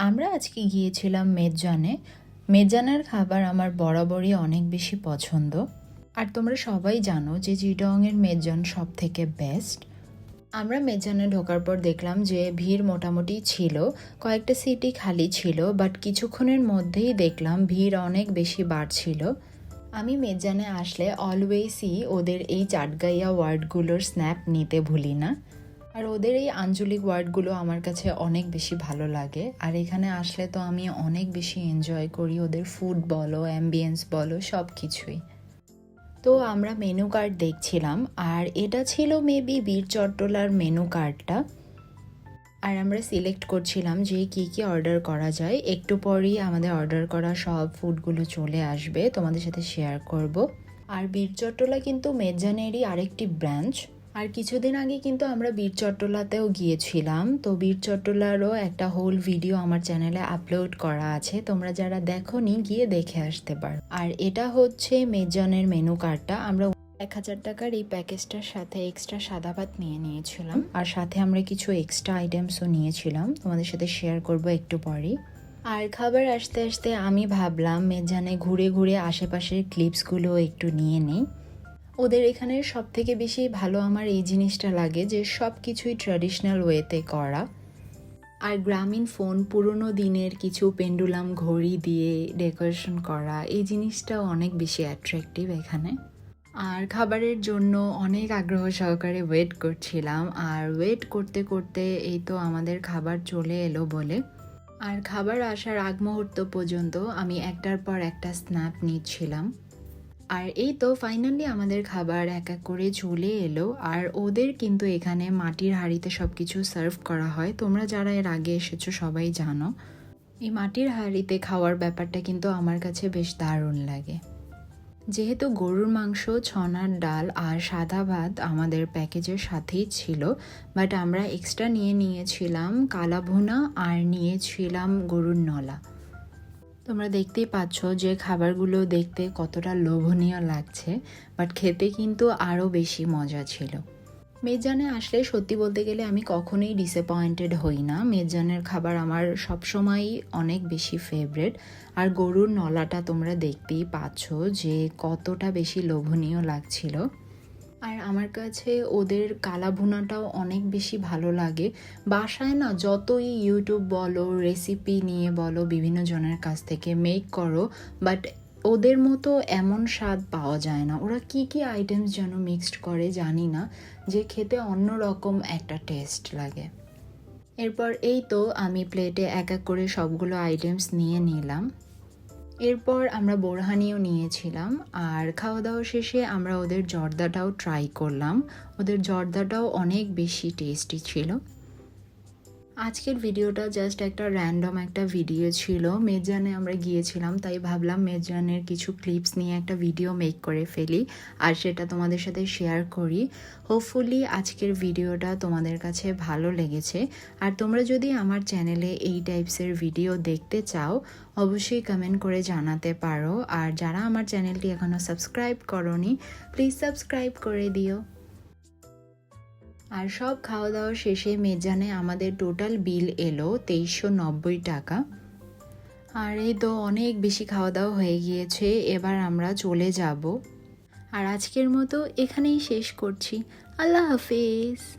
আমরা আজকে গিয়েছিলাম মেজানে। মেজানের খাবার আমার বরাবরই অনেক বেশি পছন্দ। আর তোমরা সবাই জানো যে চিটাগংয়ের মেজান সব থেকে বেস্ট। আমরা মেজানে ঢোকার পর দেখলাম যে ভিড় মোটামুটি ছিল, কয়েকটা সিটই খালি ছিল, বাট কিছুক্ষণের মধ্যেই দেখলাম ভিড় অনেক বেশি বাড়ছিল। আমি মেজানে আসলে অলওয়েজই ওদের এই চাটগাইয়া ওয়ার্ডগুলোর স্ন্যাপ নিতে ভুলি না। আর ওদের এই আঞ্চলিক ওয়ার্ডগুলো আমার কাছে অনেক বেশি ভালো লাগে। আর এখানে আসলে তো আমি অনেক বেশি এনজয় করি ওদের ফুড বলো, অ্যাম্বিয়েন্স বলো, সব কিছুই। তো আমরা মেনু কার্ড দেখছিলাম, আর এটা ছিল মেবি বীর চট্টলার মেনু কার্ডটা। আর আমরা সিলেক্ট করছিলাম যে কি কি অর্ডার করা যায়। একটু পরেই আমাদের অর্ডার করা সব ফুডগুলো চলে আসবে, তোমাদের সাথে শেয়ার করব। আর বীর চট্টলা কিন্তু মেজানেরই আরেকটি ব্রাঞ্চ। আর কিছুদিন আগে কিন্তু আমরা বীর চট্টলাতেও গিয়েছিলাম, তো বীর চট্টলারও একটা হোল ভিডিও আমার চ্যানেলে আপলোড করা আছে, তোমরা যারা দেখোনি গিয়ে দেখে আসতে পারো। আর এটা হচ্ছে মেজানের মেনু কার্ডটা। আমরা 1000 টাকার এই প্যাকেজটার সাথে এক্সট্রা সাদা ভাত নিয়ে নিয়েছিলাম, আর সাথে আমরা কিছু এক্সট্রা আইটেমসও নিয়েছিলাম, তোমাদের সাথে শেয়ার করব একটু পরেই। আর খাবার আসতে আসতে আমি ভাবলাম মেজানে ঘুরে ঘুরে আশেপাশের ক্লিপসগুলো একটু নিয়ে নিই। ওদের এখানে সব থেকে বেশি ভালো আমার এই জিনিসটা লাগে যে সব কিছুই ট্র্যাডিশনাল ওয়েতে করা। আর গ্রামীণ ফোন, পুরনো দিনের কিছু পেন্ডুলাম ঘড়ি দিয়ে ডেকোরেশন করা, এই জিনিসটাও অনেক বেশি অ্যাট্রাকটিভ এখানে। আর খাবারের জন্য অনেক আগ্রহ সহকারে ওয়েট করছিলাম, আর ওয়েট করতে করতে এই তো আমাদের খাবার চলে এলো বলে। আর খাবার আসার আগ মুহূর্ত পর্যন্ত আমি একটার পর একটা স্ন্যাপ নিচ্ছিলাম। আর এই তো ফাইনালি আমাদের খাবার এক এক করে চলে এলো। আর ওদের কিন্তু এখানে মাটির হাঁড়িতে সব কিছু সার্ভ করা হয়, তোমরা যারা এর আগে এসেছো সবাই জানো। এই মাটির হাঁড়িতে খাওয়ার ব্যাপারটা কিন্তু আমার কাছে বেশ দারুণ লাগে। যেহেতু গরুর মাংস, ছনার ডাল আর সাদা ভাত আমাদের প্যাকেজের সাথেই ছিল, বাট আমরা এক্সট্রা নিয়েছিলাম কালা ভুনা আর নিয়েছিলাম গরুর নলা। তোমরা দেখতেই পাচ্ছ যে খাবারগুলো দেখতে কতটা লোভনীয় লাগছে, বাট খেতে কিন্তু আরও বেশি মজা ছিল। মেজানে আসলে সত্যি বলতে গেলে আমি কখনোই ডিসঅ্যাপয়েন্টেড হই না। মেজানের খাবার আমার সবসময়ই অনেক বেশি ফেভারেট। আর গরুর নলাটা তোমরা দেখতেই পাচ্ছ যে কতটা বেশি লোভনীয় লাগছিল। আর আমার কাছে ওদের কালা ভুনাটাও অনেক বেশি ভালো লাগে। বাসায় না যতই ইউটিউব বলো, রেসিপি নিয়ে বলো, বিভিন্ন জনের কাছ থেকে মেক করো, বাট ওদের মতো এমন স্বাদ পাওয়া যায় না। ওরা কি কি আইটেমস যেন মিক্সড করে জানি না, যে খেতে অন্যরকম একটা টেস্ট লাগে। এরপর এই তো আমি প্লেটে এক এক করে সবগুলো আইটেমস নিয়ে নিলাম। এরপর আমরা বোরহানিও নিয়েছিলাম। আর খাওয়া দাওয়া শেষে আমরা ওদের জর্দাটাও ট্রাই করলাম। ওদের জর্দাটাও অনেক বেশি টেস্টি ছিল। আজকের ভিডিওটা জাস্ট একটা র্যান্ডম একটা ভিডিও ছিল। মেজানে আমরা গিয়েছিলাম, তাই ভাবলাম মেজানের কিছু ক্লিপস নিয়ে একটা ভিডিও মেক করে ফেলি আর সেটা তোমাদের সাথে শেয়ার করি। হোপফুলি আজকের ভিডিওটা তোমাদের কাছে ভালো লেগেছে। আর তোমরা যদি আমার চ্যানেলে এই টাইপসের ভিডিও দেখতে চাও অবশ্যই কমেন্ট করে জানাতে পারো। আর যারা আমার চ্যানেলটি এখনও সাবস্ক্রাইব করোনি প্লিজ সাবস্ক্রাইব করে দিও। আর সব খাওয়া দাওয়া শেষে মেজানে আমাদের টোটাল বিল এলো 2390 টাকা। আর এই তো অনেক বেশি খাওয়া দাওয়া হয়ে গিয়েছে, এবার আমরা চলে যাব। আর আজকের মতো এখানেই শেষ করছি। আল্লাহ হাফেজ।